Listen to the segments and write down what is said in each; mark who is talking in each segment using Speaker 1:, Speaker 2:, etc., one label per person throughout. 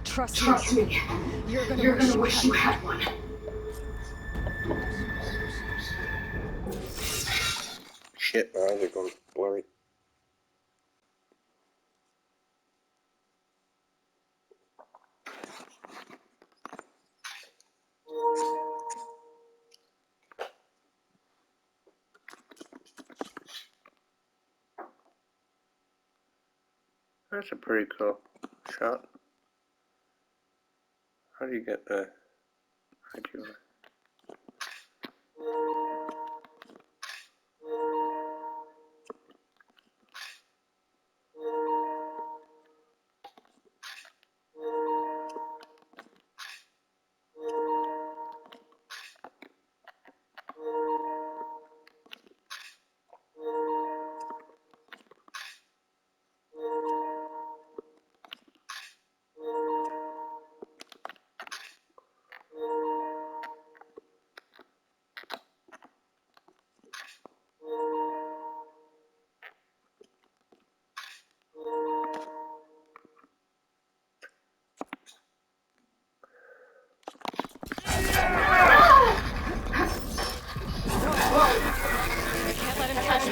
Speaker 1: Trust me. You're gonna wish you had one.
Speaker 2: Shit, my eyes are going blurry. That's a pretty cool shot. How do you get the idea?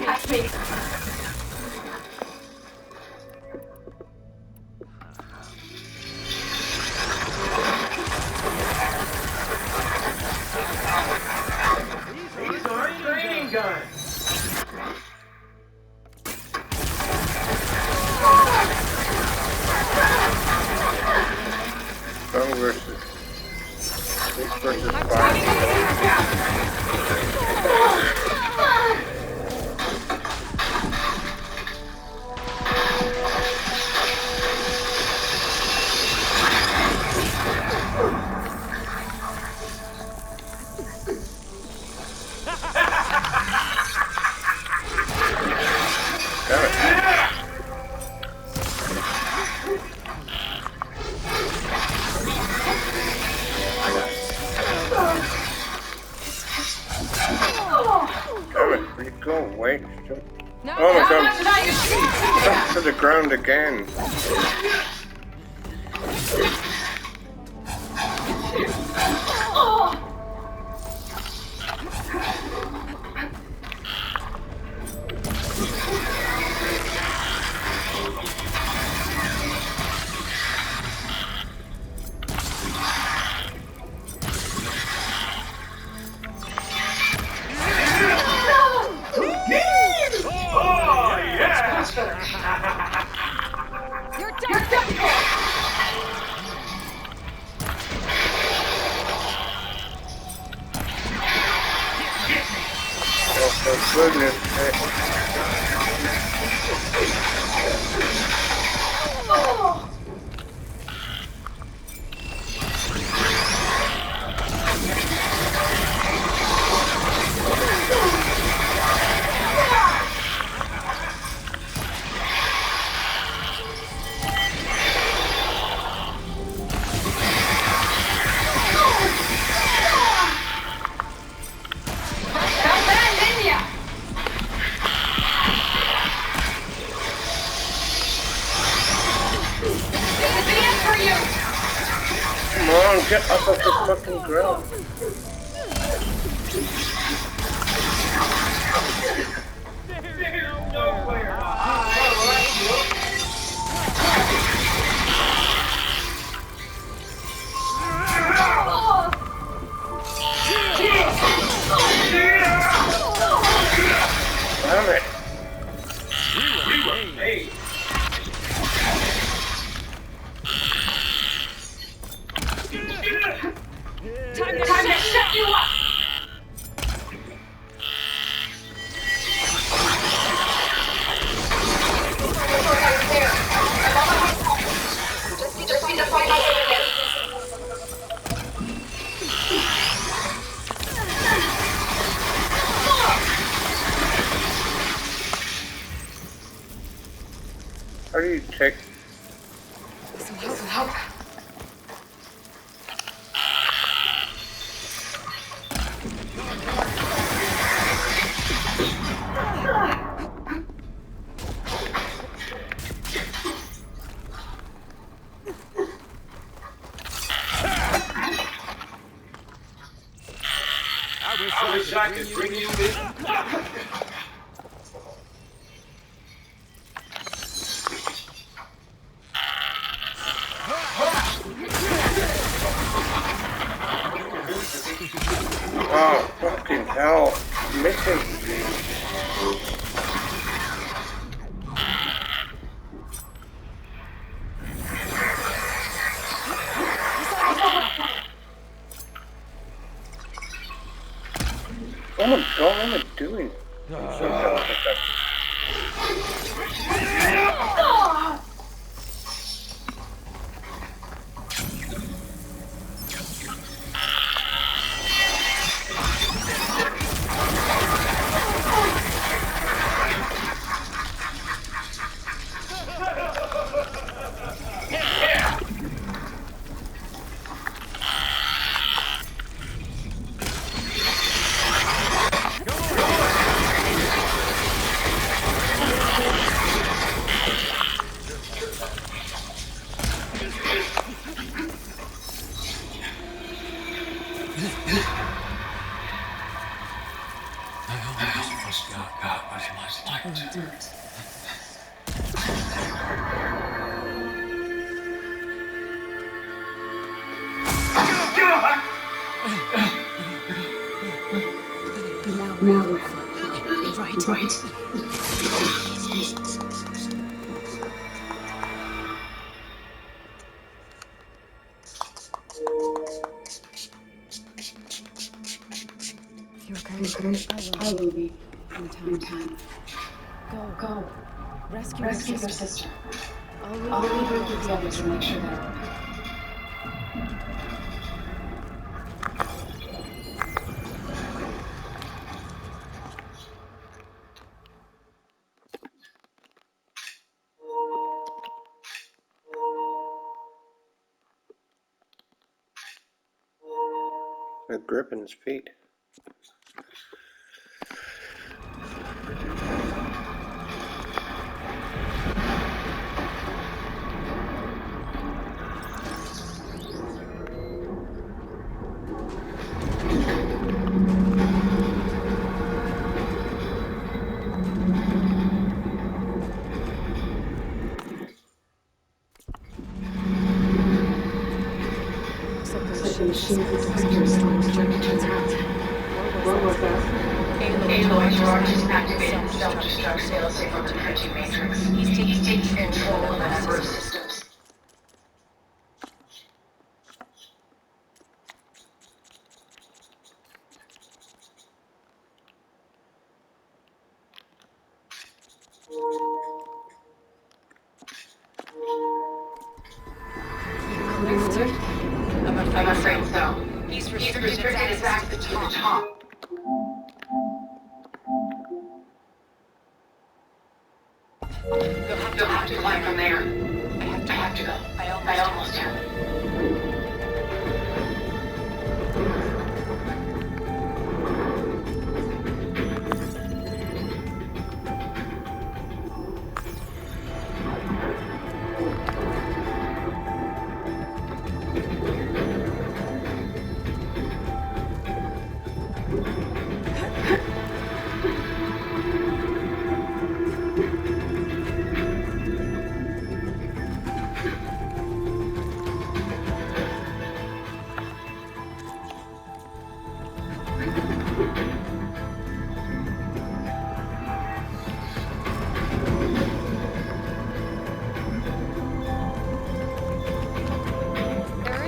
Speaker 1: Touch me.
Speaker 3: These aren't training guns.
Speaker 2: Strong versus weak versus fire. Go away.
Speaker 1: No,
Speaker 2: Oh my god.
Speaker 1: no.
Speaker 2: Jump to the ground again.
Speaker 1: You're done.
Speaker 2: Oh, for goodness sake. Come on, get up off the fucking ground. Damn it.
Speaker 3: Hey.
Speaker 1: Time to shut you up. Just need to find out what it is.
Speaker 2: How do you take...
Speaker 1: Some help.
Speaker 3: practice bringing you this.
Speaker 2: Oh, fucking hell. Missing. Oh my god, what am I doing? I'm so jealous of that.
Speaker 1: Right.
Speaker 4: You're okay.
Speaker 1: I will be
Speaker 4: In
Speaker 1: in
Speaker 4: time.
Speaker 1: time.
Speaker 4: Go.
Speaker 1: Go.
Speaker 4: Rescue
Speaker 1: Rescue
Speaker 4: your
Speaker 1: your
Speaker 4: sister.
Speaker 1: sister.
Speaker 4: I'll
Speaker 1: I'll
Speaker 4: leave
Speaker 1: leave her with the others to make sure they're okay.
Speaker 2: A grip in his feet.
Speaker 4: Looks like the
Speaker 1: Machine
Speaker 4: machine
Speaker 1: detector is starting to jump into its hands. What was that? Aloy Gerard is activating self-destruct failsafe on the printing matrix. He's taking control of a number of systems.
Speaker 4: cleared.
Speaker 1: I'm afraid so. He's restricted his access to the top. You'll have to climb from there. I have to go. I almost have.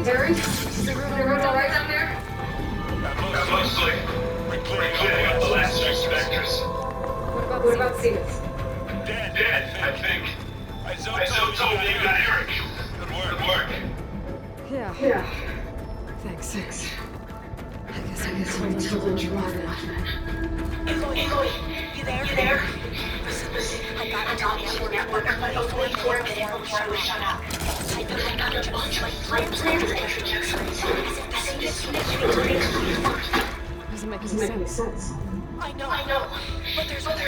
Speaker 1: Aaron? Is everyone all right down there?
Speaker 3: Mostly. We're clearing up the last few specters.
Speaker 1: What about Siemens?
Speaker 3: Dead, I think. I told me you got Eric. Good work.
Speaker 4: Yeah.
Speaker 1: Thanks.
Speaker 4: I guess I can
Speaker 1: Until the Gerard left. Aloy, you there? Listen, I got a network, but only 4 minutes before I was shut out. I got a bunch of plans and trajectories. As if
Speaker 4: Doesn't make any sense.
Speaker 1: I know. But there's more. The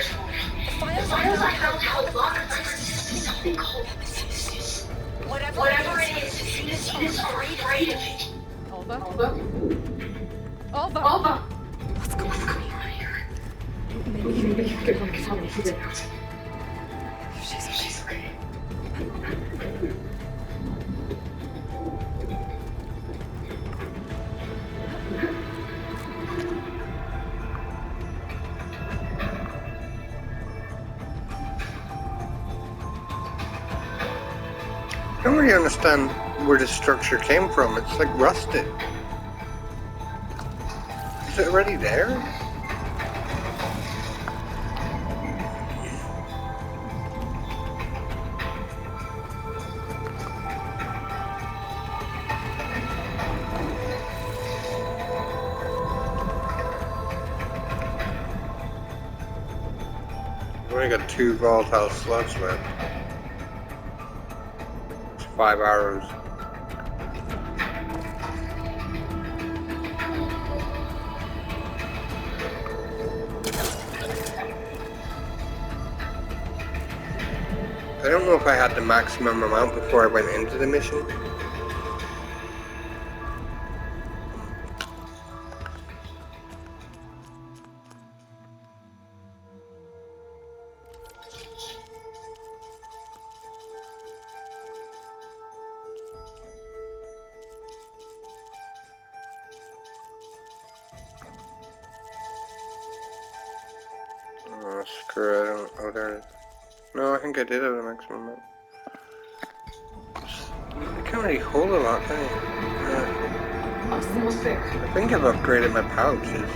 Speaker 1: files I found how locked something called Nemesis. Whatever it is, Seen is afraid of it.
Speaker 4: Alva?
Speaker 1: Alva?
Speaker 4: What's going on? feel like falling for that.
Speaker 1: She's okay.
Speaker 2: I don't really understand where this structure came from. It's like rusted. Is it already there? I've only got 2 volatile slugs left. It's 5 arrows. I don't know if I had the maximum amount before I went into the mission. Oh, screw it. I don't. Oh, there it is. No, I think I did have the maximum amount. I can't really hold a lot, can I?
Speaker 4: Almost there.
Speaker 2: I think I've upgraded my pouches.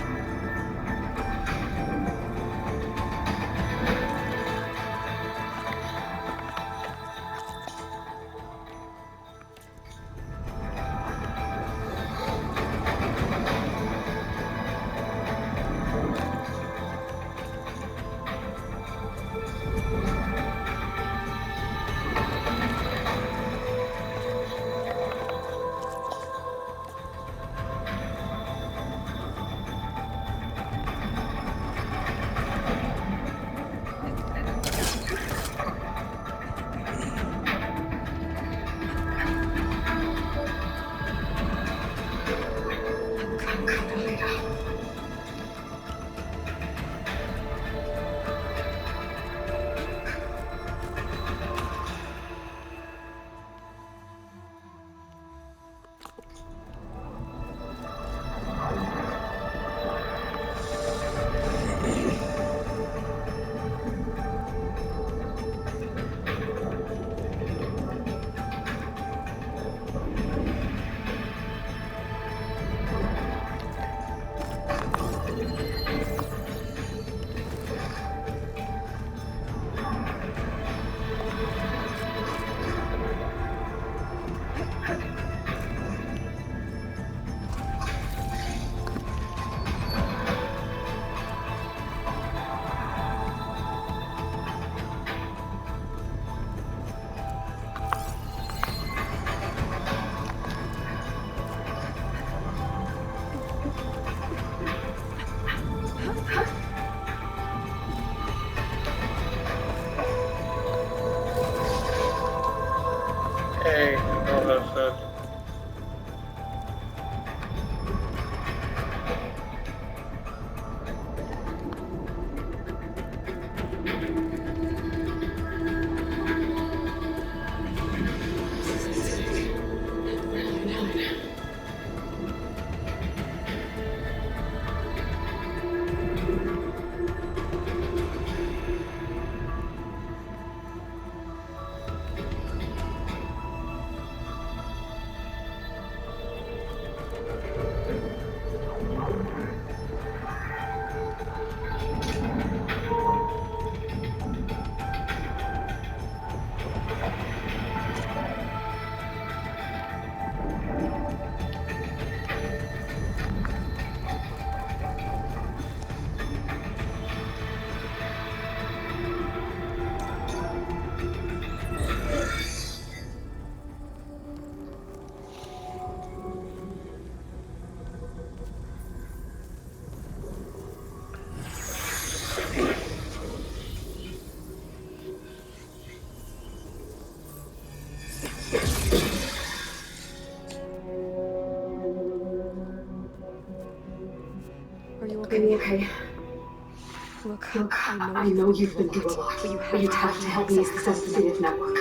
Speaker 4: Look,
Speaker 1: Look,
Speaker 4: I know you've been through a lot, but you have to help me access the Zenith network.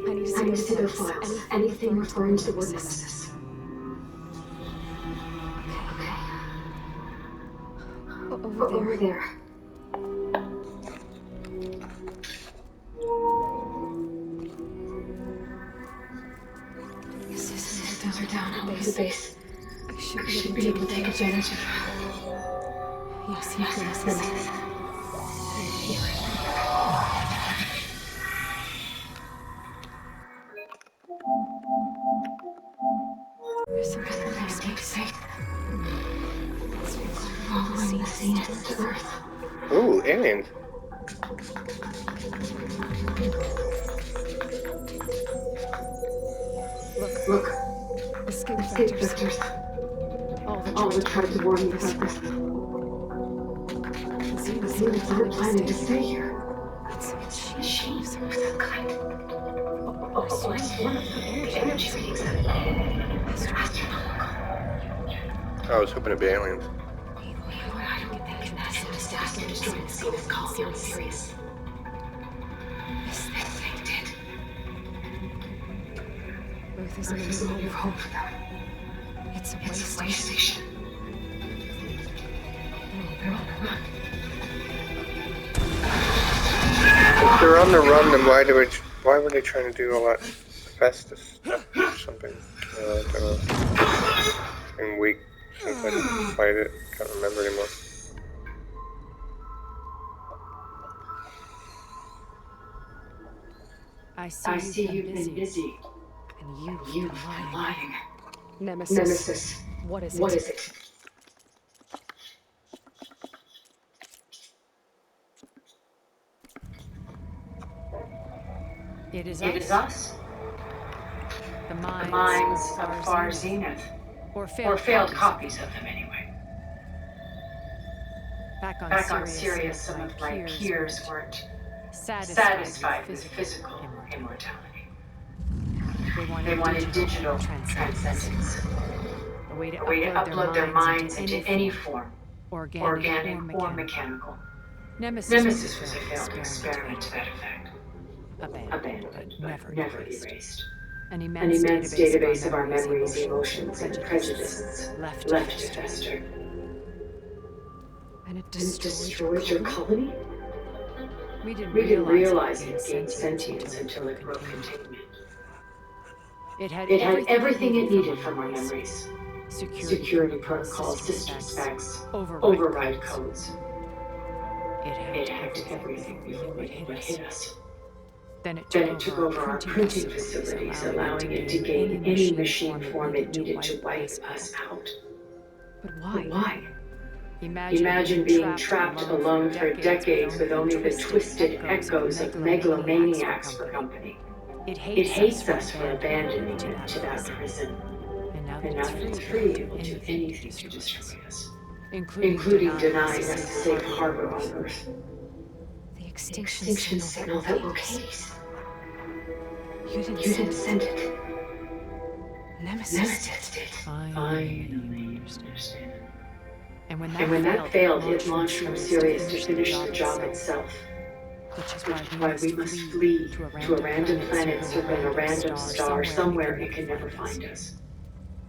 Speaker 1: I need to
Speaker 4: I need to
Speaker 1: see
Speaker 4: see their
Speaker 1: those
Speaker 4: files,
Speaker 1: files.
Speaker 4: anything referring to the word Nemesis.
Speaker 1: Okay.
Speaker 4: Over there.
Speaker 1: Over there.
Speaker 4: The systems
Speaker 1: Systems are down
Speaker 4: over
Speaker 1: over
Speaker 4: the
Speaker 1: the
Speaker 4: base.
Speaker 1: base.
Speaker 4: I
Speaker 1: I
Speaker 4: should
Speaker 1: be able to take advantage of
Speaker 4: Yes,
Speaker 1: Nemesis.
Speaker 4: Nemesis. I hear it. There's something in deep space. It's following the Zenith to Earth.
Speaker 2: Ooh, aliens.
Speaker 4: Look,
Speaker 1: Look,
Speaker 4: escape
Speaker 1: escape
Speaker 4: vectors.
Speaker 1: vectors.
Speaker 4: All
Speaker 1: All
Speaker 4: the
Speaker 1: the tried to warn me about this.
Speaker 4: The
Speaker 1: The
Speaker 4: Zeniths
Speaker 1: Zeniths aren't planning to stay
Speaker 4: here.
Speaker 1: here.
Speaker 4: It's a
Speaker 1: It's a
Speaker 4: machine
Speaker 1: machine
Speaker 4: of some
Speaker 1: of some kind.
Speaker 4: I swear
Speaker 1: I swear
Speaker 4: the
Speaker 1: the energy
Speaker 4: readings
Speaker 1: readings
Speaker 4: are
Speaker 1: are
Speaker 4: astronomical.
Speaker 2: I was hoping to be aliens.
Speaker 4: Aloy, I don't think
Speaker 1: Think
Speaker 4: the
Speaker 1: that
Speaker 4: disaster
Speaker 1: disaster
Speaker 4: destroyed
Speaker 1: destroyed
Speaker 4: the
Speaker 1: the
Speaker 4: Zenith
Speaker 1: Zenith
Speaker 4: colony
Speaker 1: colony
Speaker 4: on
Speaker 1: on
Speaker 4: Sirius.
Speaker 1: Sirius.
Speaker 4: This
Speaker 1: This thing did.
Speaker 4: Earth isn't
Speaker 1: Earth
Speaker 4: a
Speaker 1: is
Speaker 4: new
Speaker 1: a
Speaker 4: home
Speaker 1: new
Speaker 4: for
Speaker 1: home
Speaker 4: them.
Speaker 1: for them.
Speaker 4: It's a way
Speaker 1: It's a way
Speaker 4: station.
Speaker 1: station.
Speaker 4: They're on the run.
Speaker 2: If they're on the run, then why were they trying to do all that Festus stuff or something? I don't know. It's been weeks since I played it. Can't remember anymore.
Speaker 4: I
Speaker 1: I see you've been busy.
Speaker 4: And
Speaker 1: You've
Speaker 4: you've
Speaker 1: been
Speaker 4: been lying.
Speaker 1: lying.
Speaker 4: Nemesis.
Speaker 1: Nemesis.
Speaker 4: What is
Speaker 1: What
Speaker 4: it?
Speaker 1: is it?
Speaker 5: It is
Speaker 1: It is
Speaker 5: us,
Speaker 1: us,
Speaker 5: the
Speaker 1: the
Speaker 5: minds
Speaker 1: minds
Speaker 5: of
Speaker 1: of
Speaker 5: Far
Speaker 1: Far
Speaker 5: Zenith,
Speaker 1: Zenith.
Speaker 5: or
Speaker 1: Or
Speaker 5: failed,
Speaker 1: failed
Speaker 5: copies.
Speaker 1: copies of them, anyway.
Speaker 5: Back on
Speaker 1: Back on
Speaker 5: Sirius,
Speaker 1: Sirius, some of my peers weren't satisfied with physical immortality.
Speaker 5: They
Speaker 1: They wanted digital
Speaker 5: transcendence,
Speaker 1: transcendence.
Speaker 5: a way to
Speaker 1: A way to upload their minds into any
Speaker 5: form,
Speaker 1: form,
Speaker 5: organic,
Speaker 1: or mechanical.
Speaker 5: Nemesis
Speaker 1: Nemesis
Speaker 5: was
Speaker 1: was
Speaker 5: a
Speaker 1: a failed experiment to that
Speaker 5: effect,
Speaker 1: effect. Abandoned, but never erased.
Speaker 5: An
Speaker 1: An immense database of our memories, emotions, and prejudices left to fester.
Speaker 4: And it
Speaker 1: And it
Speaker 4: destroyed
Speaker 1: destroyed your colony?
Speaker 5: We didn't
Speaker 1: We didn't realize
Speaker 5: it
Speaker 1: it gained sentience
Speaker 5: until
Speaker 1: until it broke containment.
Speaker 5: It had
Speaker 1: It had everything it needed
Speaker 5: from
Speaker 1: from our memories.
Speaker 5: Security
Speaker 1: Security
Speaker 5: protocols,
Speaker 1: protocols,
Speaker 5: system
Speaker 1: system
Speaker 5: specs,
Speaker 1: specs,
Speaker 5: override
Speaker 1: override
Speaker 5: codes.
Speaker 1: codes.
Speaker 5: It
Speaker 1: It
Speaker 5: hacked
Speaker 1: hacked everything before it
Speaker 5: hit
Speaker 1: would
Speaker 5: us.
Speaker 1: hit us.
Speaker 5: Then it
Speaker 1: Then it took over our printing facilities, allowing it to gain any machine form it needed to wipe us out.
Speaker 4: But
Speaker 1: But why?
Speaker 5: Imagine
Speaker 1: Imagine being trapped alone for decades with only the twisted echoes of megalomaniacs for company. It hates us for abandoning it to that prison.
Speaker 5: And now
Speaker 1: And now that it's free, it will do anything to destroy us,
Speaker 5: including
Speaker 1: including
Speaker 5: denying
Speaker 1: denying us a safe harbor on Earth.
Speaker 4: the
Speaker 1: The
Speaker 4: extinction
Speaker 1: extinction
Speaker 4: signal
Speaker 1: signal
Speaker 4: that
Speaker 1: that
Speaker 4: locates.
Speaker 1: locates.
Speaker 4: You didn't
Speaker 1: You
Speaker 4: send
Speaker 1: didn't
Speaker 4: it.
Speaker 1: send it.
Speaker 4: Nemesis
Speaker 1: Nemesis
Speaker 4: did.
Speaker 1: did.
Speaker 5: Finally,
Speaker 1: Finally
Speaker 5: understand.
Speaker 1: understand.
Speaker 5: And when
Speaker 1: And when that failed, it launched from Sirius to finish the job itself.
Speaker 5: Which is
Speaker 1: Which is why we must flee to a random planet circling a random star somewhere it can never find us.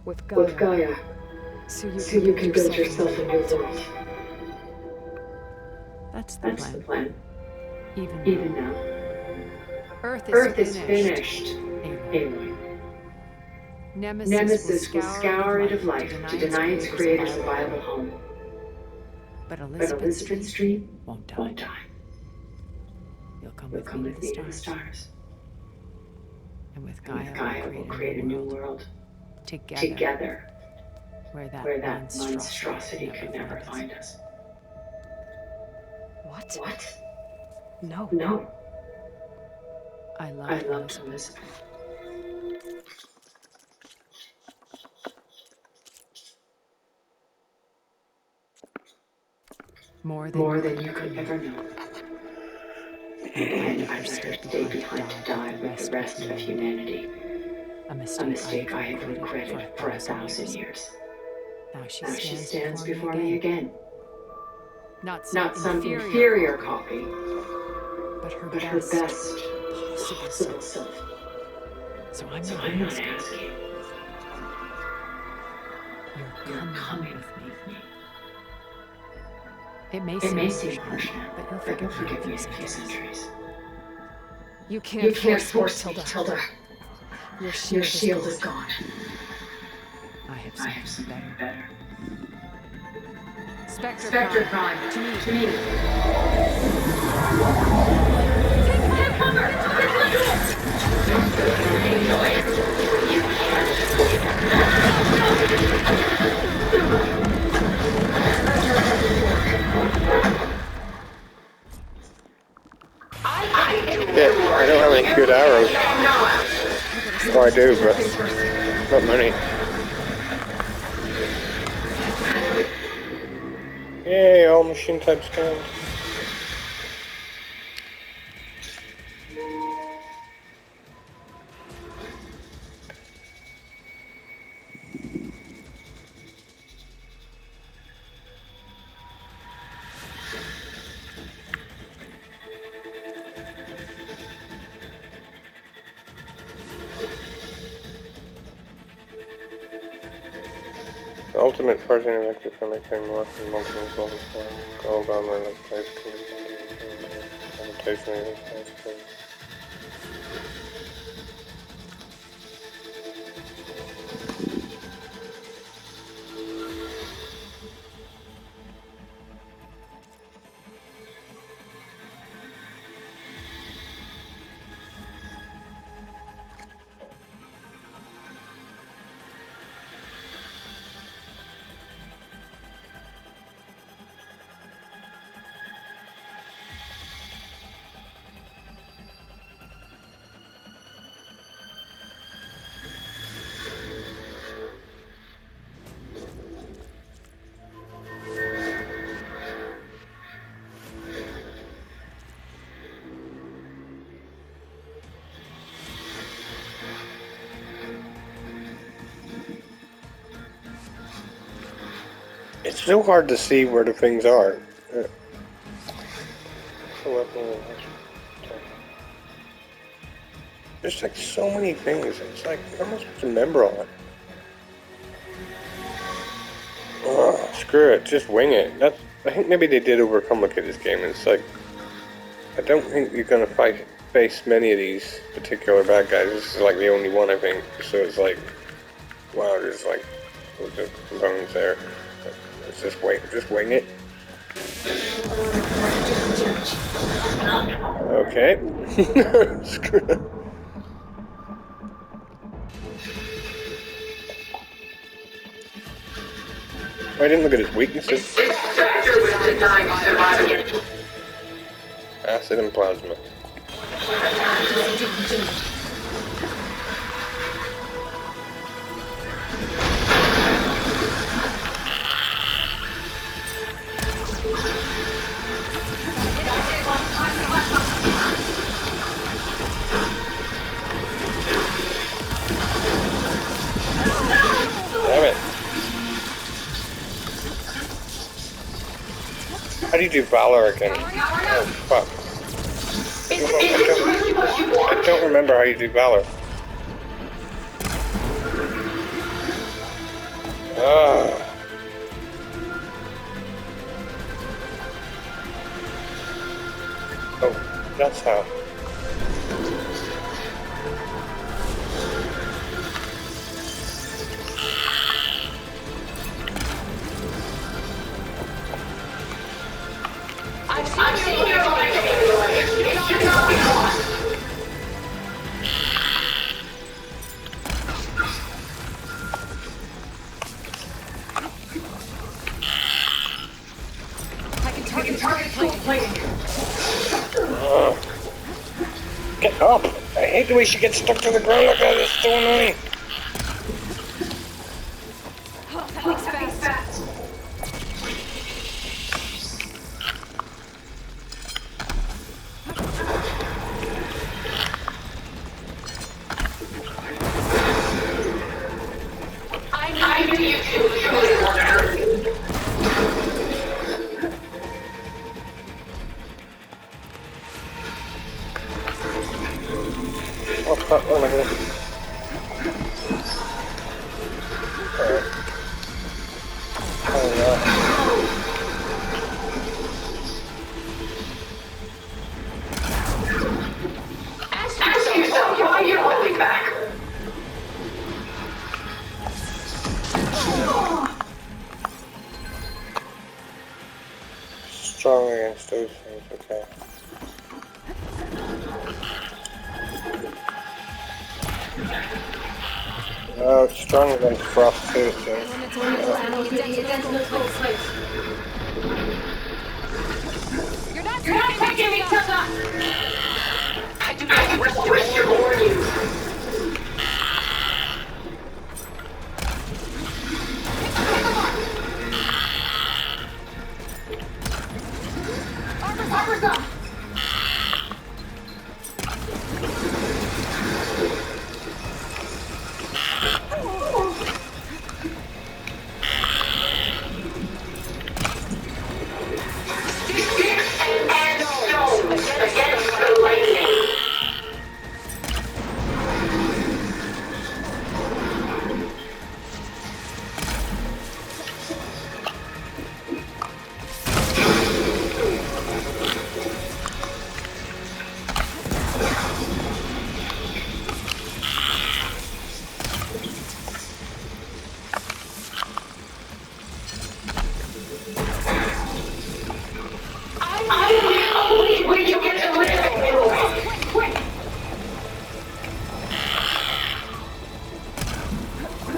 Speaker 4: With
Speaker 1: With
Speaker 4: Gaia.
Speaker 1: Gaia,
Speaker 4: So
Speaker 1: so you can build yourself a new world.
Speaker 5: That's
Speaker 1: That's the plan.
Speaker 5: Even
Speaker 1: Even now. Earth is finished. Aloy. Nemesis will scour it of life to deny its creators a viable home.
Speaker 5: But
Speaker 1: But Elizabeth's dream
Speaker 5: won't die.
Speaker 1: won't die.
Speaker 5: You'll come
Speaker 1: Will
Speaker 5: with
Speaker 1: come
Speaker 5: me
Speaker 1: with
Speaker 5: to
Speaker 1: me
Speaker 5: the
Speaker 1: to the
Speaker 5: stars.
Speaker 1: stars.
Speaker 5: And with
Speaker 1: And with
Speaker 5: Gaia,
Speaker 1: Gaia, we'll create a new world.
Speaker 5: together,
Speaker 1: Where that monstrosity could never find us.
Speaker 4: What?
Speaker 1: What?
Speaker 4: No.
Speaker 1: No.
Speaker 5: I
Speaker 1: I
Speaker 5: loved
Speaker 1: loved
Speaker 5: Elizabeth.
Speaker 1: Elizabeth.
Speaker 5: More
Speaker 1: More than you could ever know. And I'd rather stay behind to die with the rest of humanity.
Speaker 5: A
Speaker 1: A mistake I have regretted for 1,000 years.
Speaker 5: Now she
Speaker 1: Now she
Speaker 5: stands
Speaker 1: stands
Speaker 5: before
Speaker 1: before me again.
Speaker 5: Not
Speaker 4: some inferior copy,
Speaker 5: but her
Speaker 4: but her
Speaker 5: best
Speaker 4: best
Speaker 5: possible
Speaker 4: possible
Speaker 5: self.
Speaker 4: self.
Speaker 5: So I'm
Speaker 4: So
Speaker 5: not
Speaker 4: I'm not
Speaker 5: asking.
Speaker 4: asking.
Speaker 5: You're
Speaker 4: You're
Speaker 5: coming
Speaker 4: coming
Speaker 5: with me.
Speaker 4: with me.
Speaker 5: It may
Speaker 4: It
Speaker 5: seem
Speaker 4: may
Speaker 5: harsh
Speaker 4: seem
Speaker 5: now,
Speaker 4: harsh now,
Speaker 5: but you'll
Speaker 4: but you'll
Speaker 5: forgive me in
Speaker 4: forgive
Speaker 5: a
Speaker 4: me
Speaker 5: few
Speaker 4: in a few
Speaker 5: centuries.
Speaker 4: centuries.
Speaker 5: You
Speaker 4: You
Speaker 5: can't
Speaker 4: can't
Speaker 5: force me,
Speaker 4: force me,
Speaker 5: Tilda.
Speaker 4: Tilda.
Speaker 5: Your
Speaker 4: Your
Speaker 5: shield
Speaker 4: shield
Speaker 5: is
Speaker 4: is
Speaker 5: gone.
Speaker 4: gone.
Speaker 5: I have
Speaker 4: I have
Speaker 5: something
Speaker 4: something
Speaker 5: better.
Speaker 4: better.
Speaker 5: Spectre
Speaker 4: Spectre
Speaker 5: Prime,
Speaker 4: Prime,
Speaker 5: to me.
Speaker 4: to me.
Speaker 2: Yeah, I don't have any good arrows. Oh, I do, but not many. Yay, all machine type scans. The ultimate person electric thing more than multiple golden stars. Gold armor like place limitation. It's so hard to see where the things are. There's like so many things. It's like I'm not supposed to remember all it. Oh, screw it, just wing it. I think maybe they did overcomplicate this game. It's like I don't think you're gonna face many of these particular bad guys. This is like the only one I think. So it's like, wow, there's like loads of components there. Let's just wing it. Okay. Screw it. I didn't look at his weaknesses. Acid and plasma. Damn it. How do you do Valor again? Oh, fuck. I don't remember how you do Valor. Oh, that's how.
Speaker 1: I've seen your life anyway. It should not be lost.
Speaker 5: I can target full plating.
Speaker 2: Get up! I hate the way she gets stuck to the ground like that. It's so annoying.
Speaker 5: That makes fast.
Speaker 1: I knew you two truly were.
Speaker 2: Oh my god. Alright. Oh no.
Speaker 1: Ask yourself why you're holding back.
Speaker 2: Strong against those things, okay. No, it's strong against frost too, so.
Speaker 5: You're not
Speaker 1: You're not taking me to the... I do not wish to warn you. Armor's up.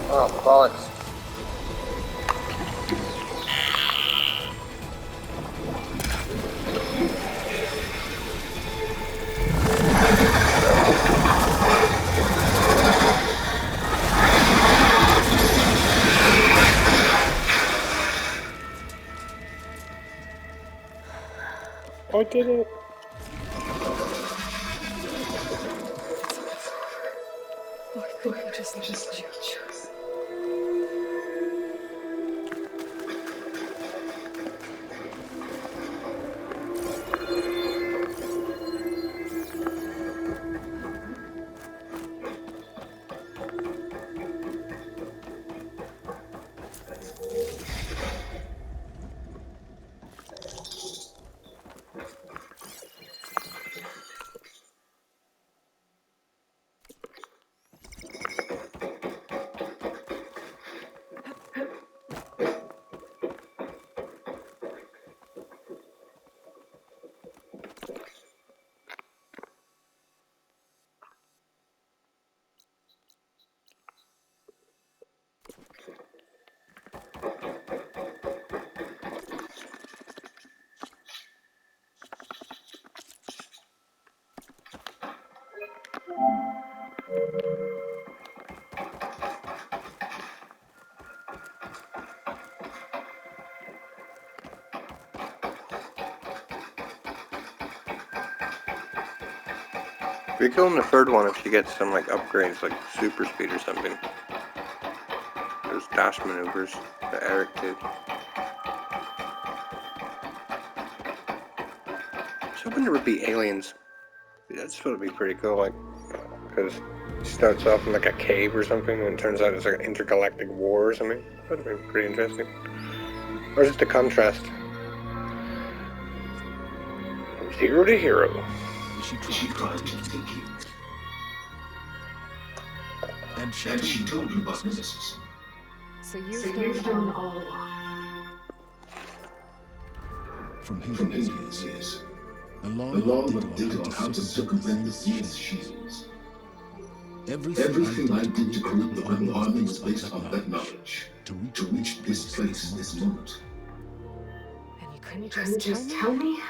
Speaker 2: Oh, bollocks. I did it.
Speaker 5: I just
Speaker 2: If you kill in the third one, if you get some like upgrades, like super speed or something. Those dash maneuvers that Eric did. I was hoping there would be aliens. That's supposed to be pretty cool, like, because it starts off in like a cave or something, and it turns out it's like an intergalactic war or something. That would be pretty interesting. Or is it the contrast? From zero to hero.
Speaker 6: She tried to take you. And she told you about Nemesis.
Speaker 5: So you've done all
Speaker 6: From his years. Along with data on how to circumvent the Sea's shields. Everything I did to create the Rebel Army was based on that knowledge. To reach this place, this moment.
Speaker 5: And you couldn't just tell me?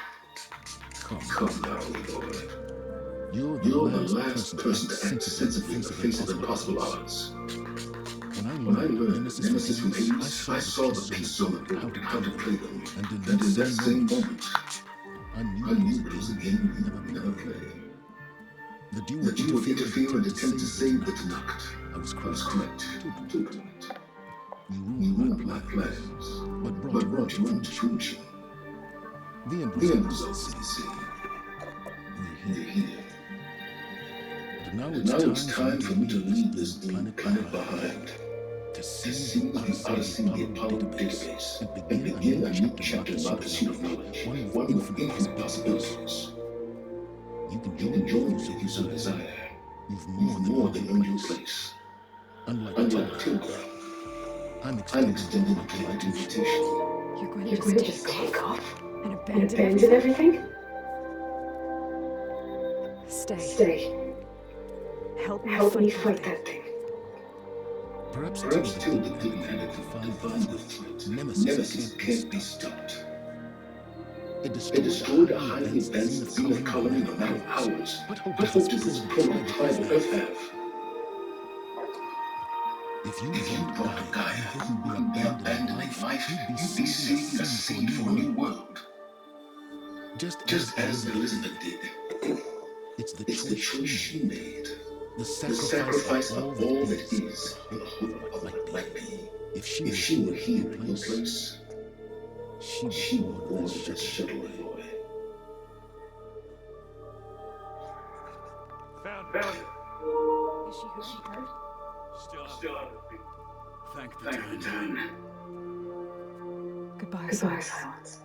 Speaker 6: Come now, Lord. You're the last person to act sensibly in the face of impossible odds. When I learned Nemesis from Hades, I saw the peace zone and how to play them. And in that same moment, I knew it was a game we never played. That you would interfere and attempt to save the Tenakth. I was correct. To a point. You ruined my plans, but brought your own destruction. The end results, you see. We're here. But now it's time for me to leave this planet behind. To see the Odyssey Apollo database and begin a new chapter in my pursuit of knowledge, one with infinite possibilities. You can join me if you so desire. You've more than earned your place. Unlike Tilda, I'm extending my polite invitation.
Speaker 5: You're going
Speaker 4: You're
Speaker 5: to
Speaker 4: going to
Speaker 5: just
Speaker 4: just take off
Speaker 5: and
Speaker 4: and
Speaker 5: abandon
Speaker 4: abandon everything?
Speaker 5: Stay.
Speaker 4: Stay.
Speaker 5: Help me
Speaker 4: Help me
Speaker 5: fight
Speaker 4: fight
Speaker 5: that
Speaker 4: that thing.
Speaker 6: Perhaps
Speaker 4: Perhaps
Speaker 6: Tilda
Speaker 4: Tilda
Speaker 6: didn't have to find the threat. Nemesis can't be stopped. It destroyed a highly advanced Zenith colony in a matter of hours. What hope does this primitive private Earth have? If you brought Gaia, wouldn't be abandoning life, you'd be saving a seed for a new world. Just as Elizabeth did. It's the choice she made. The sacrifice of all that is for the hope of light being. If she were here in your place, she would board this shuttle, boy.
Speaker 3: Found it.
Speaker 5: Is she hurt?
Speaker 3: Still on the feet.
Speaker 6: Thank
Speaker 4: Thank the time.
Speaker 5: Goodbye,
Speaker 4: Goodbye,
Speaker 5: Silence.
Speaker 4: silence.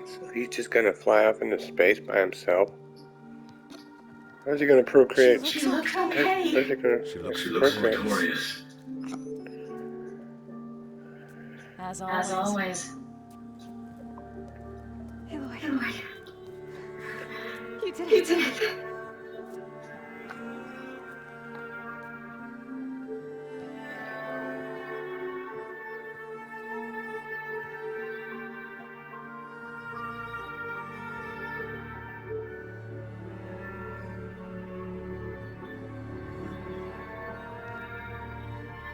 Speaker 2: So he's just gonna fly off into space by himself? How's he gonna procreate?
Speaker 4: She looks okay.
Speaker 2: How's he gonna
Speaker 6: She looks
Speaker 2: procreate?
Speaker 4: victorious.
Speaker 5: As
Speaker 4: As always.
Speaker 5: Aloy,
Speaker 4: Aloy,
Speaker 5: you did
Speaker 4: you
Speaker 5: it.
Speaker 4: did it.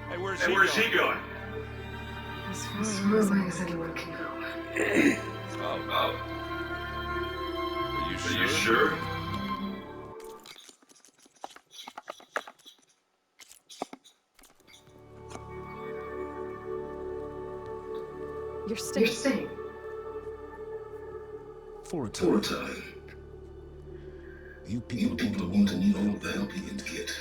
Speaker 3: Hey, where's he going?
Speaker 5: As
Speaker 4: As
Speaker 5: far
Speaker 4: far
Speaker 5: as
Speaker 4: as anyone can go.
Speaker 3: Oh. Are you sure?
Speaker 5: You're staying.
Speaker 4: You're staying.
Speaker 6: For a
Speaker 4: For a
Speaker 6: time.
Speaker 4: time.
Speaker 6: You
Speaker 4: You
Speaker 6: people
Speaker 4: people are going to need all the help you can get.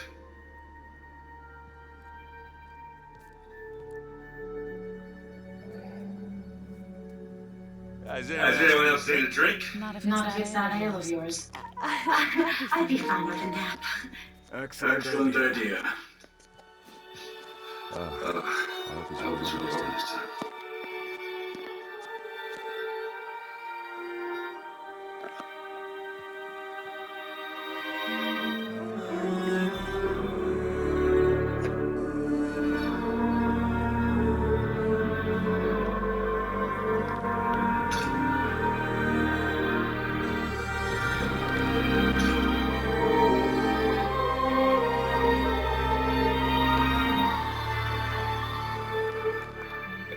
Speaker 3: Has anyone else need a drink?
Speaker 5: Not if
Speaker 4: Not if it's that ale of yours. I'd be fine with a nap.
Speaker 3: Excellent idea.
Speaker 4: I was really this time.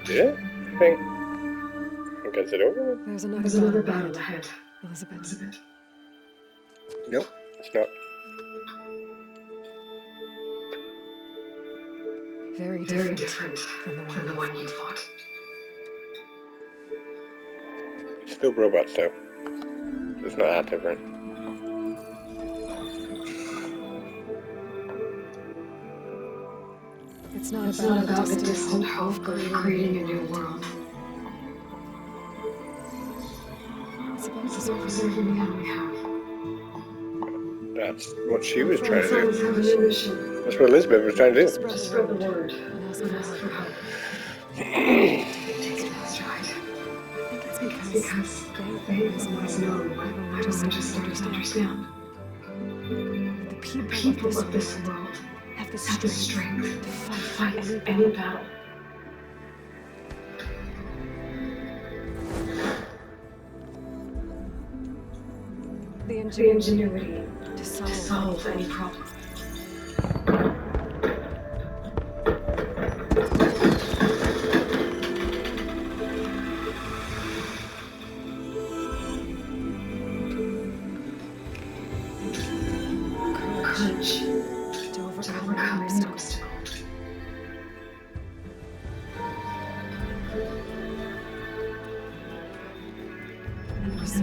Speaker 2: Did it? I guess it over with?
Speaker 5: There's
Speaker 4: There's
Speaker 5: another
Speaker 4: another
Speaker 5: battle
Speaker 4: battle ahead.
Speaker 5: Elizabeth.
Speaker 4: Elizabeth.
Speaker 2: Nope, it's not.
Speaker 5: Very
Speaker 4: Very
Speaker 5: different
Speaker 4: different
Speaker 5: from the
Speaker 4: than
Speaker 5: one
Speaker 4: the one you fought.
Speaker 2: Still robots though. It's not that different.
Speaker 5: It's not
Speaker 4: It's not about the
Speaker 5: distant
Speaker 4: distant hope of creating a new world.
Speaker 5: It's about
Speaker 4: It's about preserving the one we have.
Speaker 2: That's what she was trying to
Speaker 4: Friends
Speaker 2: do.
Speaker 4: have a new mission.
Speaker 2: That's what Elizabeth was trying to do.
Speaker 4: To spread the word
Speaker 5: and ask
Speaker 4: and
Speaker 5: for
Speaker 4: ask for
Speaker 5: help.
Speaker 4: help. Take it in stride.
Speaker 5: I think it's
Speaker 4: Because they've always known what everyone just don't understand.
Speaker 5: The
Speaker 4: The
Speaker 5: people
Speaker 4: people
Speaker 5: of this world
Speaker 4: world
Speaker 5: have the
Speaker 4: have the
Speaker 5: strength
Speaker 4: strength
Speaker 5: to
Speaker 4: to
Speaker 5: fight
Speaker 4: fight
Speaker 5: any
Speaker 4: any
Speaker 5: battle.
Speaker 4: battle.
Speaker 5: The
Speaker 4: The
Speaker 5: ingenuity
Speaker 4: ingenuity
Speaker 5: to
Speaker 4: to
Speaker 5: solve
Speaker 4: solve any problem. Courage
Speaker 5: to
Speaker 4: to
Speaker 5: overcome
Speaker 4: overcome
Speaker 5: any
Speaker 4: any
Speaker 5: obstacle.
Speaker 4: obstacle.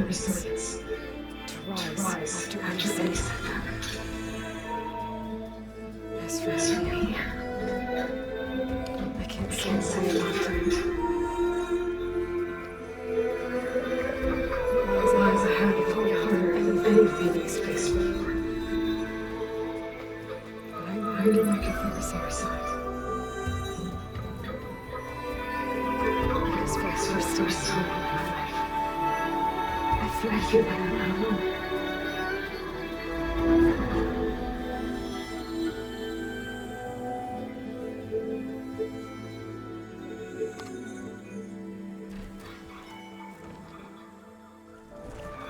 Speaker 5: it's to rise after any setback. As for me, I can't see a way lies ahead before anything is faced with. But I know I can feel the same side. Because for the first time in my life, I feel like I'm alone.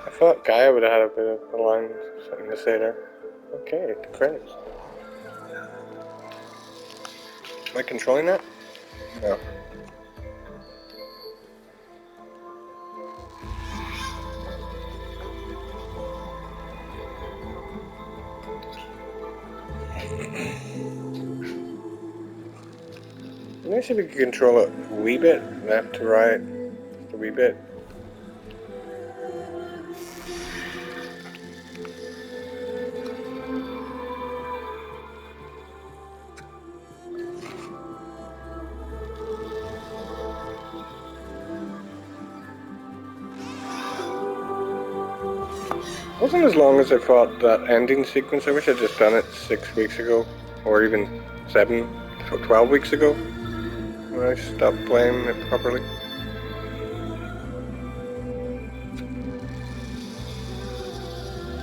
Speaker 2: I thought Gaia would have had a bit of a line, something to say there. Okay, the credits. Am I controlling that? No. Nice if we could control it a wee bit, left to right, just a wee bit. Wasn't as long as I thought that ending sequence. I wish I'd just done it 6 weeks ago, or even 12 weeks ago, when I stopped playing it properly.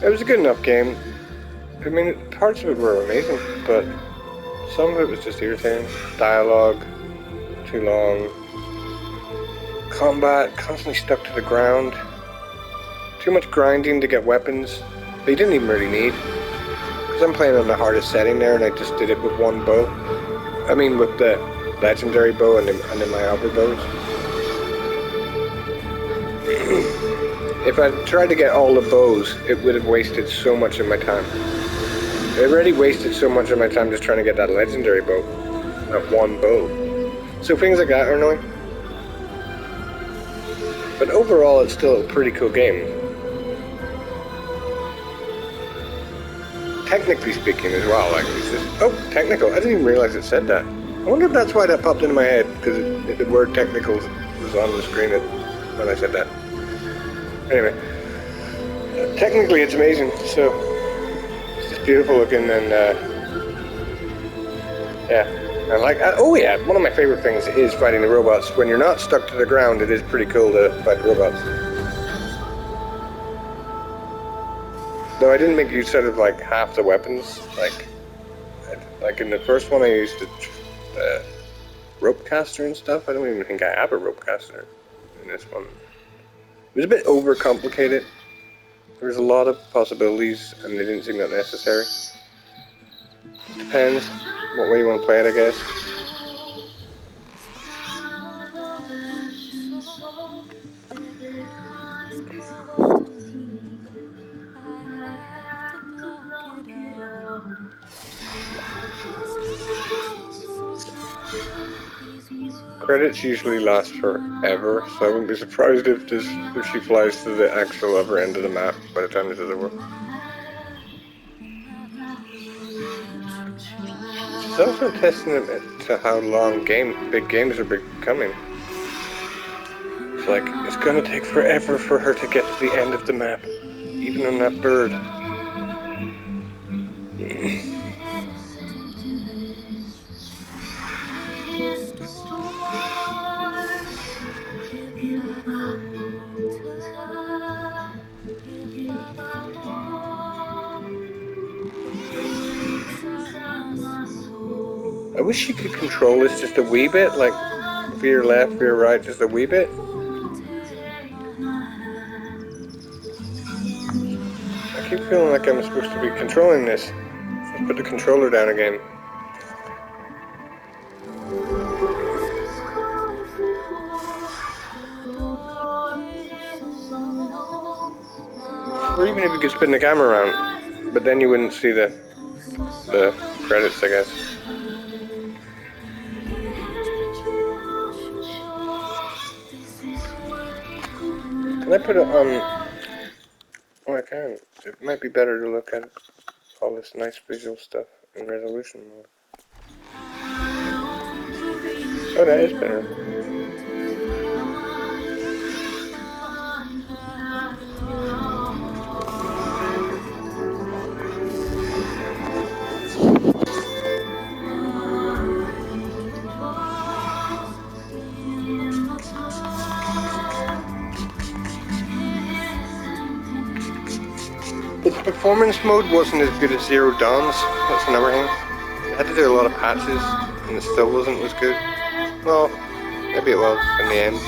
Speaker 2: It was a good enough game. I mean, parts of it were amazing, but some of it was just irritating. Dialogue, too long. Combat, constantly stuck to the ground. Too much grinding to get weapons that you didn't even really need. Because I'm playing on the hardest setting there, and I just did it with one bow. I mean, with the legendary bow and then my other bows. If I tried to get all the bows, it would have wasted so much of my time. I already wasted so much of my time just trying to get that legendary bow. That one bow. So things like that are annoying. But overall, it's still a pretty cool game. Technically speaking as well, like it's just, oh, technical, I didn't even realize it said that. I wonder if that's why that popped into my head, because the word technical was on the screen when I said that. Anyway, technically it's amazing, so it's just beautiful looking, and yeah, I like, oh yeah, one of my favorite things is fighting the robots. When you're not stuck to the ground, it is pretty cool to fight the robots. Though I didn't make use out of like half the weapons, like in the first one I used a rope caster and stuff. I don't even think I have a rope caster in this one. It was a bit overcomplicated. There was a lot of possibilities and they didn't seem that necessary. Depends what way you want to play it, I guess. Credits usually last forever, so I wouldn't be surprised if she flies to the actual other end of the map by the time this is over. It's also a testament to how long big games are becoming. It's like, it's gonna take forever for her to get to the end of the map, even on that bird. I wish you could control this just a wee bit, like veer left, veer right, just a wee bit. I keep feeling like I'm supposed to be controlling this. Let's put the controller down again. Or even if you could spin the camera around, but then you wouldn't see the credits, I guess. Can I put it on can. It might be better to look at all this nice visual stuff in resolution mode. Oh, that is better. Its performance mode wasn't as good as Zero Dawn's. That's another thing. I had to do a lot of patches, and it still wasn't as good. Well, maybe it was in the end.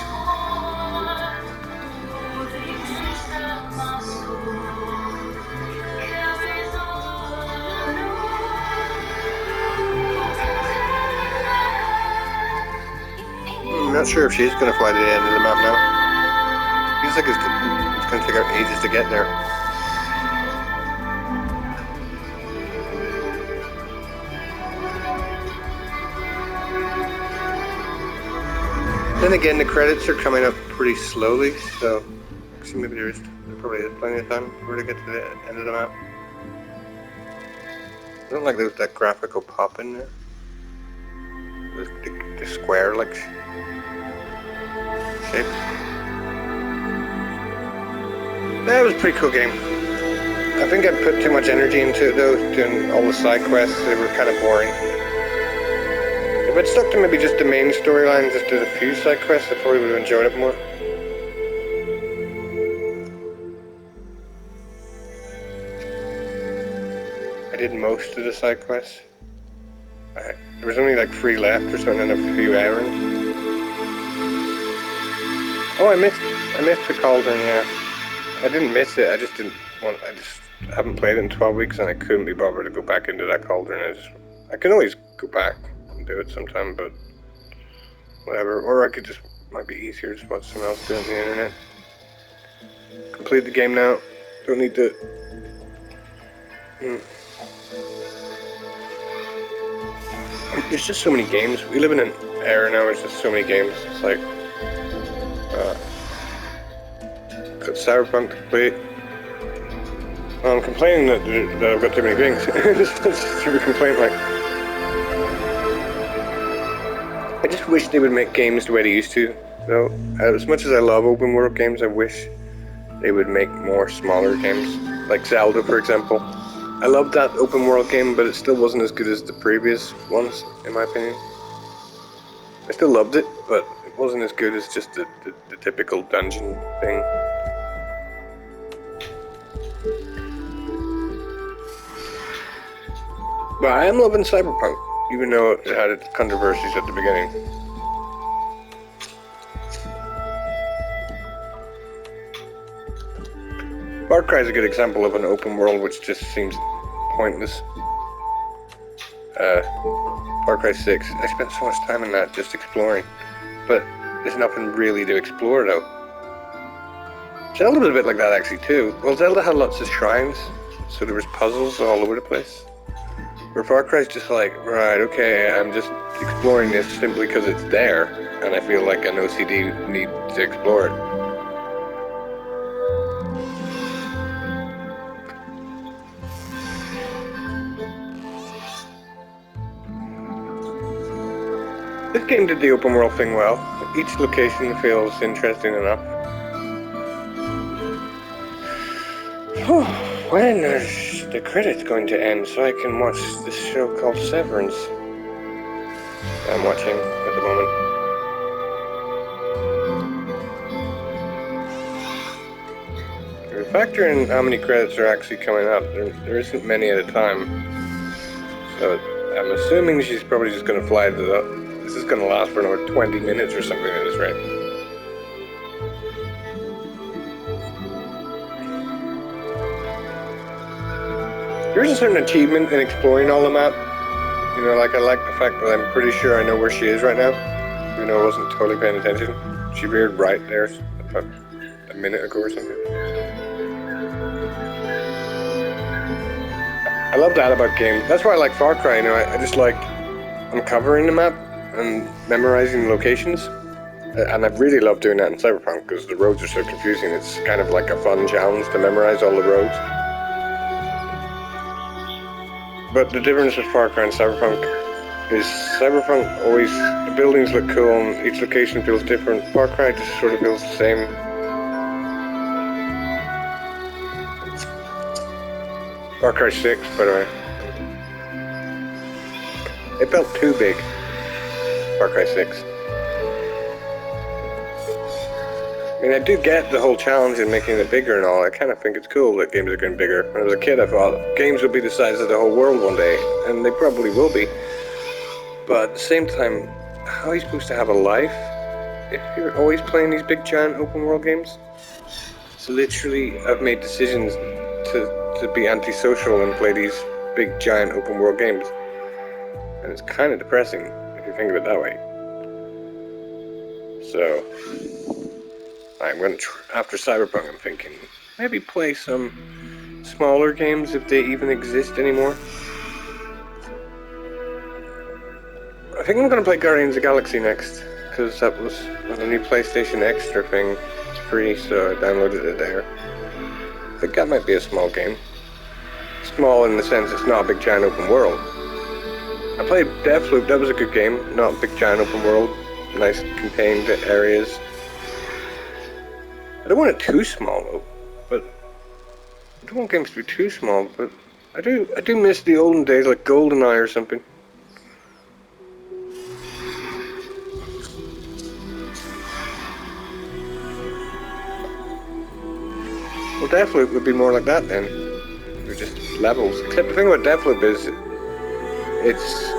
Speaker 2: I'm not sure if she's going to fly to the end of the map now. Feels like it's going to take out ages to get there. Then again, the credits are coming up pretty slowly, so actually maybe there probably is plenty of time for her to get to the end of the map. I don't like that graphical pop in there. The square-like shape. That was a pretty cool game. I think I put too much energy into it though, doing all the side quests. They were kind of boring. If I'd stuck to maybe just the main storyline, just did a few side quests, I probably would have enjoyed it more. I did most of the side quests. There was only like 3 left or something and a few errands. Oh, I missed the Cauldron, yeah. I didn't miss it, I just haven't played it in 12 weeks and I couldn't be bothered to go back into that Cauldron. I can always go back and do it sometime, but whatever. Or I could just, might be easier to watch someone else do it on the internet. Complete the game now. Don't need to... There's just so many games. We live in an era now where there's just so many games. It's like... got Cyberpunk to play. I'm complaining that I've got too many things. That's a stupid complaint, like... I just wish they would make games the way they used to, though. As much as I love open world games, I wish they would make more smaller games. Like Zelda, for example. I loved that open world game, but it still wasn't as good as the previous ones, in my opinion. I still loved it, but it wasn't as good as just the typical dungeon thing. But I am loving Cyberpunk, even though it had its controversies at the beginning. Far Cry is a good example of an open world which just seems pointless. Far Cry 6, I spent so much time in that just exploring, but there's nothing really to explore though. Zelda was a bit like that actually too. Well, Zelda had lots of shrines, so there was puzzles all over the place. Where Far Cry's just like, right, okay, I'm just exploring this simply because it's there, and I feel like an OCD need to explore it. This game did the open world thing well. Each location feels interesting enough. When is the credits going to end so I can watch this show called Severance? I'm watching at the moment. If you factor in how many credits are actually coming up, there isn't many at a time. So I'm assuming she's probably just going to fly to the... This is going to last for another 20 minutes or something at this rate. There is a certain achievement in exploring all the map. You know, like I like the fact that I'm pretty sure I know where she is right now. Even though I wasn't totally paying attention. She veered right there about a minute ago or something. I love that about games. That's why I like Far Cry, you know, I just like uncovering the map and memorizing locations. And I really love doing that in Cyberpunk because the roads are so confusing. It's kind of like a fun challenge to memorize all the roads. But the difference with Far Cry and Cyberpunk is Cyberpunk always, the buildings look cool and each location feels different. Far Cry just sort of feels the same. Far Cry 6, by the way. It felt too big. Far Cry 6. I mean, I do get the whole challenge in making it bigger and all. I kind of think it's cool that games are getting bigger. When I was a kid, I thought games would be the size of the whole world one day, and they probably will be. But at the same time, how are you supposed to have a life if you're always playing these big, giant, open-world games? So literally, I've made decisions to be antisocial and play these big, giant, open-world games. And it's kind of depressing, if you think of it that way. So I'm going to, after Cyberpunk, I'm thinking, maybe play some smaller games if they even exist anymore. I think I'm going to play Guardians of the Galaxy next, because that was a new PlayStation Extra thing. It's free, so I downloaded it there. I think that might be a small game. Small in the sense it's not a big giant open world. I played Deathloop, that was a good game, not a big giant open world. Nice contained areas. I don't want it too small though, but I don't want games to be too small, but I do miss the olden days like GoldenEye or something. Well, Deathloop would be more like that then. They're just levels. Except the thing about Deathloop is it's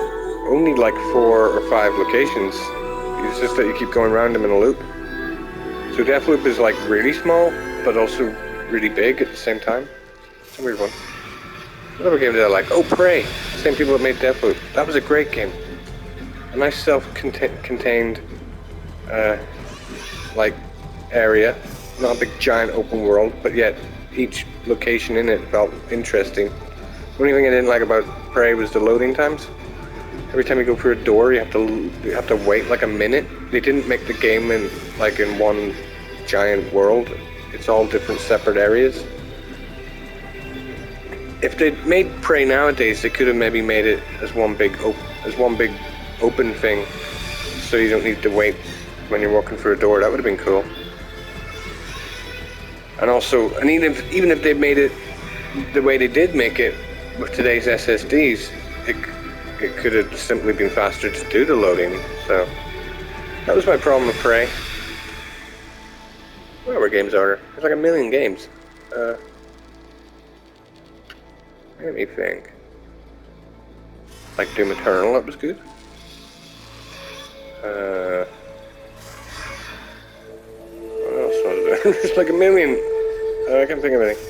Speaker 2: only like 4 or 5 locations. It's just that you keep going around them in a loop. So Deathloop is like really small, but also really big at the same time. It's a weird one. Another game that I like. Oh, Prey. Same people that made Deathloop. That was a great game. A nice self-contained, like area. Not a big giant open world, but yet each location in it felt interesting. The only thing I didn't like about Prey was the loading times. Every time you go through a door, you have to wait like a minute. They didn't make the game in one giant world. It's all different separate areas. If they'd made Prey nowadays, they could have maybe made it as one big open thing, so you don't need to wait when you're walking through a door. That would have been cool. And also, and even if they made it the way they did make it with today's SSDs, it could have simply been faster to do the loading. So that was my problem with Prey. What other games are there? There's like a million games. Let me think. Like Doom Eternal, that was good. What else was there? There's like a million. I can't think of anything.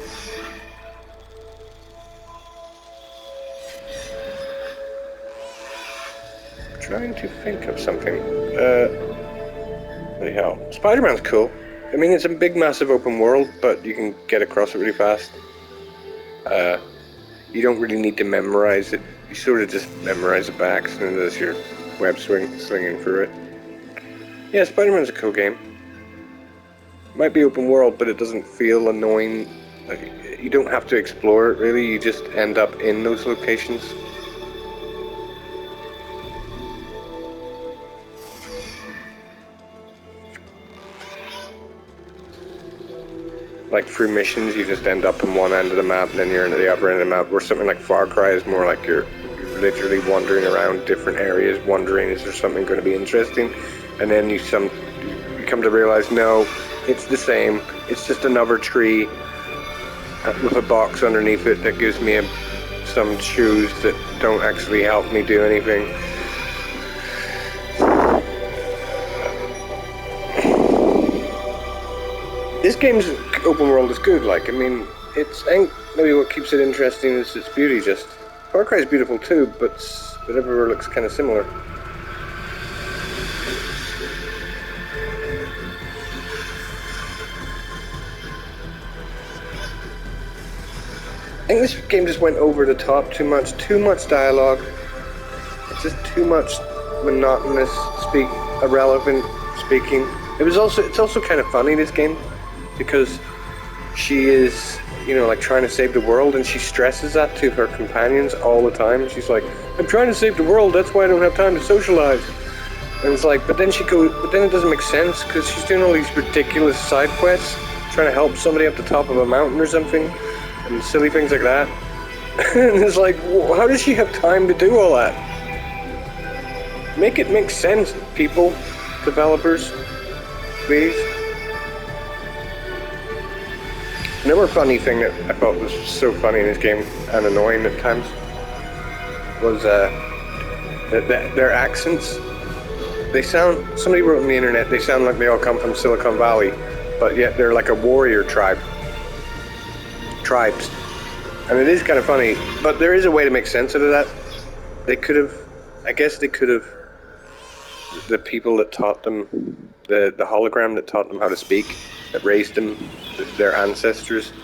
Speaker 2: I'm trying to think of something. Bloody hell. Spider-Man's cool. I mean, it's a big, massive open world, but you can get across it really fast. You don't really need to memorize it. You sort of just memorize it by accident as your web slinging through it. Yeah, Spider-Man's a cool game. Might be open world, but it doesn't feel annoying. Like, you don't have to explore it really, you just end up in those locations. Like through missions, you just end up in one end of the map and then you're into the other end of the map, where something like Far Cry is more like you're literally wandering around different areas, wondering is there something going to be interesting, and then you come to realize, no, it's the same. It's just another tree with a box underneath it that gives me some shoes that don't actually help me do anything. This game's open world is good. Like, I mean, I think maybe what keeps it interesting is its beauty. Just Far Cry is beautiful too, but everywhere looks kind of similar. I think this game just went over the top too much dialogue. It's just too much monotonous, irrelevant speaking. It's also kind of funny, this game, because she is, you know, like trying to save the world, and she stresses that to her companions all the time. She's like, I'm trying to save the world, that's why I don't have time to socialize. And it's like, but then it doesn't make sense, because she's doing all these ridiculous side quests, trying to help somebody up the top of a mountain or something, and silly things like that. And it's like, how does she have time to do all that? Make it make sense, people, developers, please. Another funny thing that I thought was so funny in this game, and annoying at times, was their accents. They sound, somebody wrote on the internet, they sound like they all come from Silicon Valley, but yet they're like a warrior tribes. And it is kind of funny, but there is a way to make sense out of that. They could have, the people that taught them, the hologram that taught them how to speak, that raised them, their ancestors,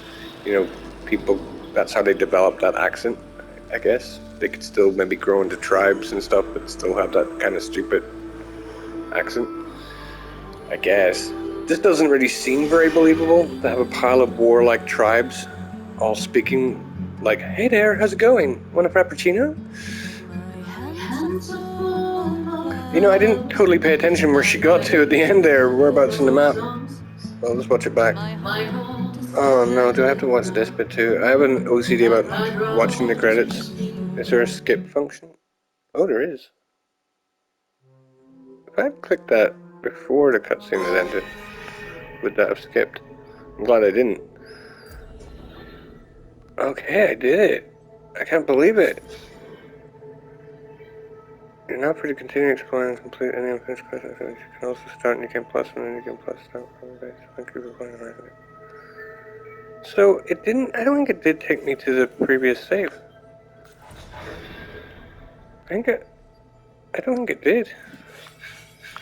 Speaker 2: you know, people, that's how they developed that accent, I guess. They could still maybe grow into tribes and stuff, but still have that kind of stupid accent, I guess. This doesn't really seem very believable, to have a pile of warlike tribes all speaking like, hey there, how's it going? Want a frappuccino? You know, I didn't totally pay attention where she got to at the end there, whereabouts in the map. Well, let's watch it back. Oh no, do I have to watch this bit too? I have an OCD about watching the credits. Is there a skip function? Oh, there is. If I had clicked that before the cutscene had ended, would that have skipped? I'm glad I didn't. Okay, I did it. I can't believe it. You're now free to continue exploring and complete any unfinished quests. You can also start New Game Plus and then New Game Plus start from the base. Thank you for playing right now. So it didn't, I don't think it did take me to the previous save. I don't think it did.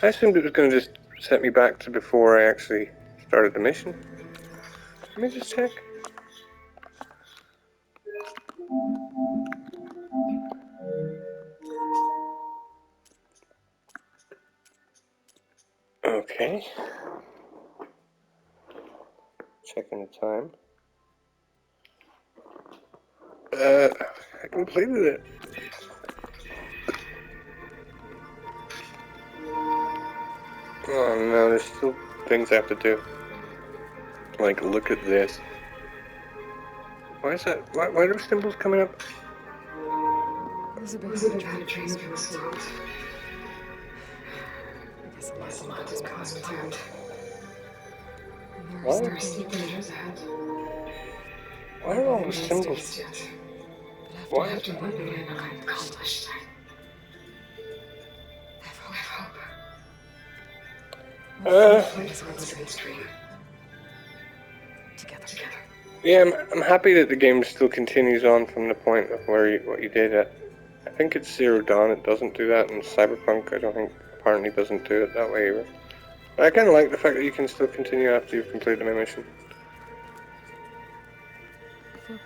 Speaker 2: I assumed it was going to just set me back to before I actually started the mission. Let me just check. Okay. Checking the time. I completed it. Oh no, there's still things I have to do. Like, look at this. Why is that? Why are those symbols coming up?
Speaker 4: Elizabeth tried to train for this world. I guess a lot of it was planned.
Speaker 2: Why?
Speaker 4: There are steep dangers ahead.
Speaker 2: Why are all those symbols? Why?
Speaker 4: After what we have accomplished, I have hope. Fight towards the dream. Together.
Speaker 2: Yeah, I'm happy that the game still continues on from the point of what you did at. I think it's Zero Dawn, it doesn't do that, and Cyberpunk, I don't think, apparently doesn't do it that way either. But I kind of like the fact that you can still continue after you've completed a mission.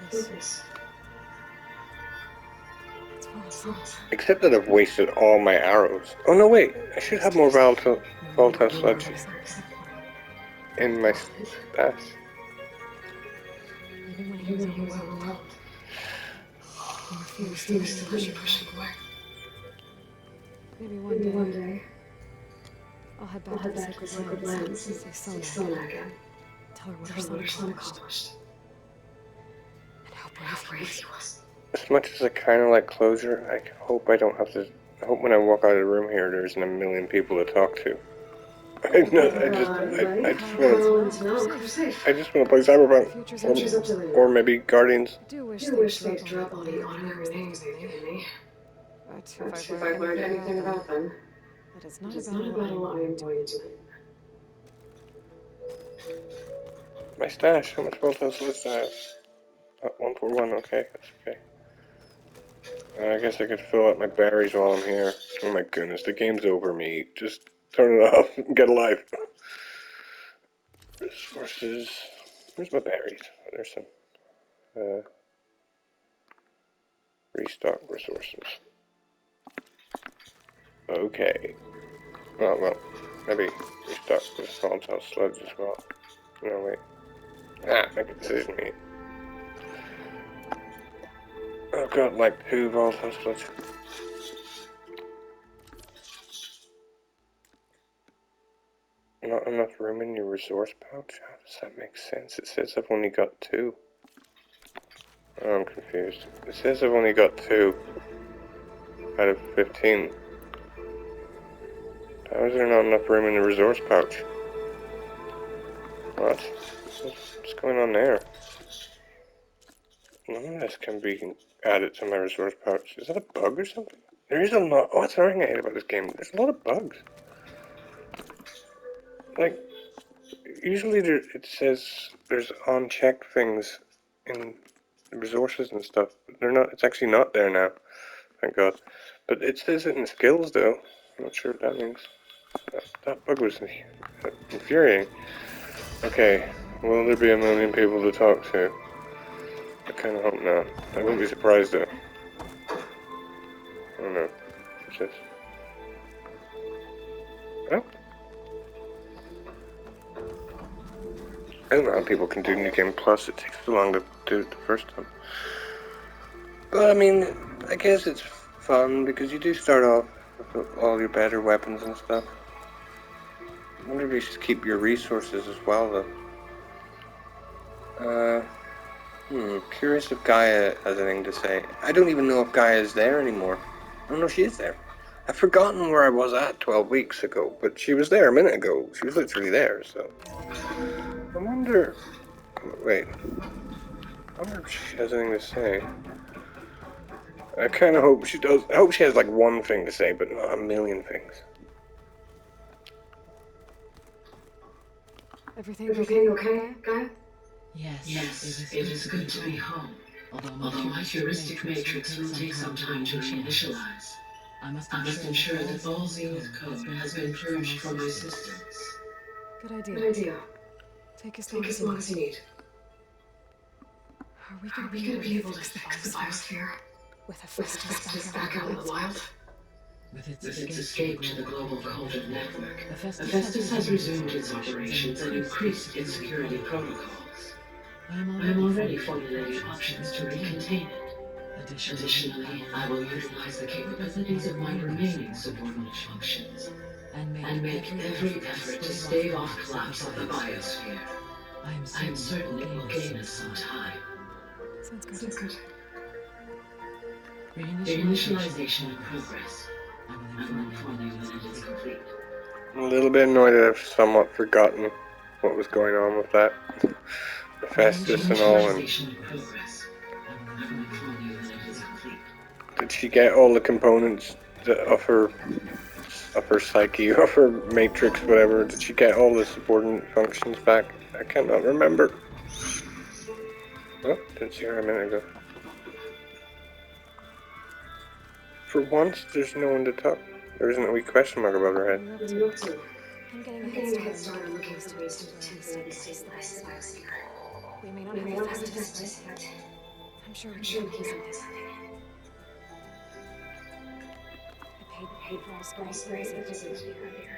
Speaker 4: Focus.
Speaker 2: Except that I've wasted all my arrows. Oh no, wait, I should have more Volatile Sludge in my stash.
Speaker 4: Even when he was overwhelmed, he refused to push it away. Maybe one day, I'll head back to the Sacred Lands and see Sona again. Tell her what her son accomplished. And how brave he was.
Speaker 2: As much as I kind of like closure, I hope I don't have to. I hope when I walk out of the room here, there isn't a million people to talk to. I just want to play Cyberpunk, or maybe Guardians.
Speaker 4: I do wish they'd drop all the honorary names they've given me. But if I've learned anything about them, that is not about what I am going to do.
Speaker 2: My stash. How much Volatile Sludge do I have? 141. Okay, that's okay. I guess I could fill up my berries while I'm here. Oh my goodness, the game's over me. Just turn it off and get a life. Resources. Where's my berries? There's some. Restock resources. Okay. Oh, well. Maybe restock the small cell sludge as well. No, wait. Make a decision, mate. I've got like 2 volatile sludge. Not enough room in your resource pouch? How does that make sense? It says I've only got 2. Oh, I'm confused. It says I've only got 2 out of 15. How is there not enough room in the resource pouch? What? What's going on there? None of this can be added to my resource pouch. Is that a bug or something? There is a lot. Oh, that's another thing I hate about this game. There's a lot of bugs. Like, usually it says there's unchecked things in the resources and stuff. But they're not. It's actually not there now. Thank God. But it says it in skills though. I'm not sure what that means. That bug was infuriating. Okay, will there be a million people to talk to? I kind of hope not. I wouldn't be surprised though. I don't know. What's this? Oh. I don't know how people can do New Game Plus. It takes too long to do it the first time. But I mean, I guess it's fun because you do start off with all your better weapons and stuff. I wonder if you should keep your resources as well though. Curious if Gaia has anything to say. I don't even know if Gaia is there anymore. I don't know if she is there. I've forgotten where I was at 12 weeks ago, but she was there a minute ago. She was literally there, so... I wonder... Wait. I wonder if she has anything to say. I kind of hope she does. I hope she has like one thing to say, but not a million things.
Speaker 4: Everything okay, Gaia?
Speaker 5: Yes, it is good to be home. Although my heuristic matrix will take some time to initialize. I must ensure that all Zenith code has been purged from my systems.
Speaker 4: Good idea. Take as long as you need. Are we going to be able to fix the biosphere with Hephaestus back out in the wild?
Speaker 5: With its escape to the global culture network, Hephaestus has resumed its operations and increased its security protocols. I am already formulating options to recontain it. Additionally, I will utilize the capabilities of my remaining subordinate functions and make every effort to stave off collapse of the biosphere. I am certain it will gain us some time.
Speaker 4: Sounds good.
Speaker 5: Reinitialization in progress. I will inform you when it is complete.
Speaker 2: I'm a little bit annoyed that I've somewhat forgotten what was going on with that. Hephaestus and all, and did she get all the components of her psyche, of her matrix, whatever? Did she get all the subordinate functions back? I cannot remember. Oh, didn't see her a minute ago. For once, there's no one to talk. There isn't a wee question mark above her head.
Speaker 4: I'm getting a head start on looking for ways to stabilize the biosphere. We may not have Hephaestus, but I'm sure we can do something. I paid for all Sky's visits earlier.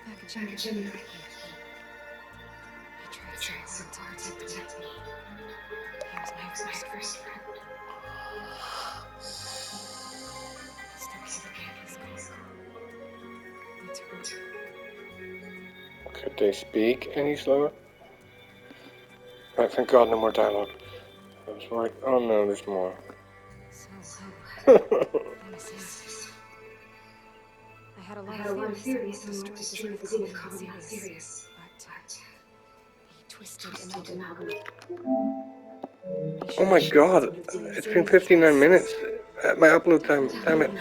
Speaker 4: Back at Jimmy. I tried so hard to protect me. He was my first friend.
Speaker 2: Could they speak any slower? Right, thank God, no more dialogue. I was worried. Oh no, there's more.
Speaker 4: Nemesis. I had a lot of theories on what destroyed the Zenith colony on Sirius, but he twisted Amalgam.
Speaker 2: Oh my God, it's been 59 minutes. My upload time, damn it.